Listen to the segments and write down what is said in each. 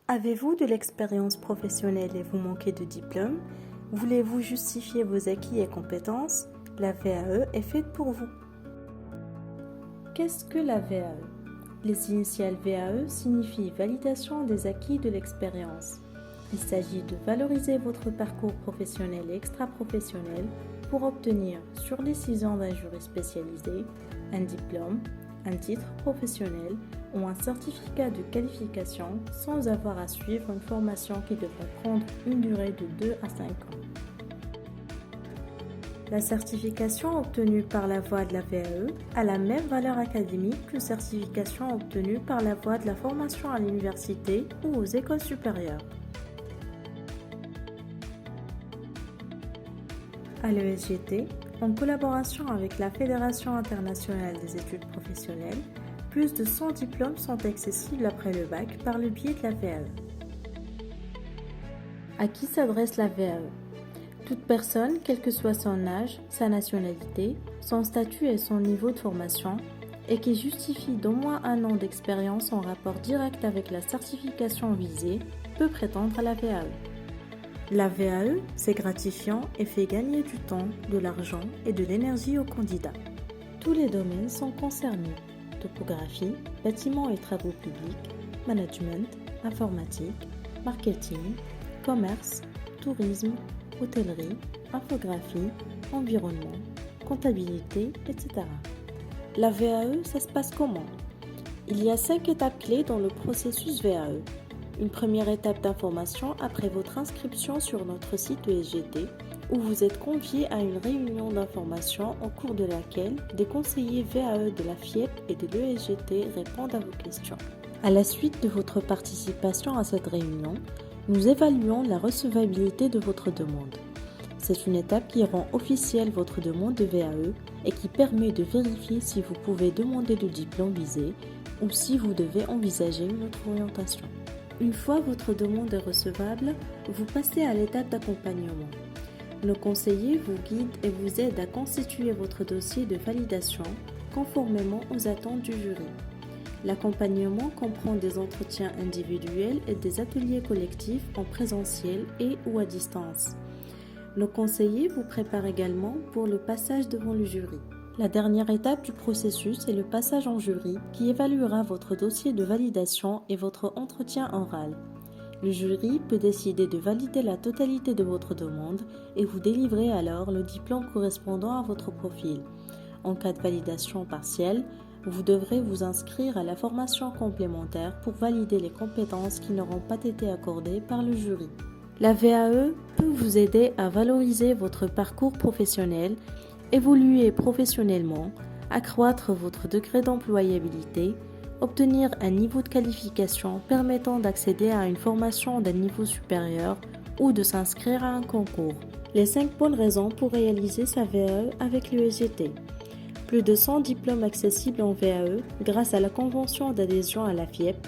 Avez-vous de l'expérience professionnelle et vous manquez de diplôme? Voulez-vous justifier vos acquis et compétences? La VAE est faite pour vous. Qu'est-ce que la VAE? Les initiales VAE signifient validation des acquis de l'expérience. Il s'agit de valoriser votre parcours professionnel et extra-professionnel pour obtenir, sur décision d'un jury spécialisé, un diplôme, un titre professionnel ou un certificat de qualification sans avoir à suivre une formation qui devrait prendre une durée de 2 à 5 ans. La certification obtenue par la voie de la VAE a la même valeur académique qu'une certification obtenue par la voie de la formation à l'université ou aux écoles supérieures. À l'ESGT, en collaboration avec la Fédération internationale des études professionnelles, plus de 100 diplômes sont accessibles après le bac par le biais de la VAE. À qui s'adresse la VAE? Toute personne, quel que soit son âge, sa nationalité, son statut et son niveau de formation, et qui justifie d'au moins 1 an d'expérience en rapport direct avec la certification visée, peut prétendre à la VAE. La VAE, c'est gratifiant et fait gagner du temps, de l'argent et de l'énergie aux candidats. Tous les domaines sont concernés: topographie, bâtiments et travaux publics, management, informatique, marketing, commerce, tourisme, hôtellerie, infographie, environnement, comptabilité, etc. La VAE, ça se passe comment? Il y a 5 étapes clés dans le processus VAE. Une première étape d'information après votre inscription sur notre site ESGT, où vous êtes convié à une réunion d'information au cours de laquelle des conseillers VAE de la FIEP et de l'ESGT répondent à vos questions. À la suite de votre participation à cette réunion, nous évaluons la recevabilité de votre demande. C'est une étape qui rend officielle votre demande de VAE et qui permet de vérifier si vous pouvez demander le diplôme visé ou si vous devez envisager une autre orientation. Une fois votre demande est recevable, vous passez à l'étape d'accompagnement. Nos conseillers vous guident et vous aident à constituer votre dossier de validation conformément aux attentes du jury. L'accompagnement comprend des entretiens individuels et des ateliers collectifs en présentiel et ou à distance. Nos conseillers vous préparent également pour le passage devant le jury. La dernière étape du processus est le passage en jury qui évaluera votre dossier de validation et votre entretien oral. Le jury peut décider de valider la totalité de votre demande et vous délivrer alors le diplôme correspondant à votre profil. En cas de validation partielle, vous devrez vous inscrire à la formation complémentaire pour valider les compétences qui n'auront pas été accordées par le jury. La VAE peut vous aider à valoriser votre parcours professionnel, évoluer professionnellement, accroître votre degré d'employabilité, obtenir un niveau de qualification permettant d'accéder à une formation d'un niveau supérieur ou de s'inscrire à un concours. Les 5 bonnes raisons pour réaliser sa VAE avec l'ESGT. Plus de 100 diplômes accessibles en VAE grâce à la convention d'adhésion à la FIEP,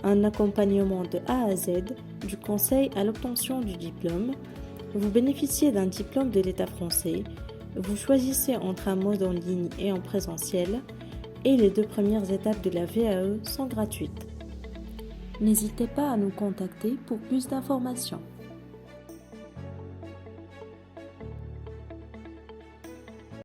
un accompagnement de A à Z, du conseil à l'obtention du diplôme, vous bénéficiez d'un diplôme de l'État français, vous choisissez entre un mode en ligne et en présentiel, et les 2 premières étapes de la VAE sont gratuites. N'hésitez pas à nous contacter pour plus d'informations.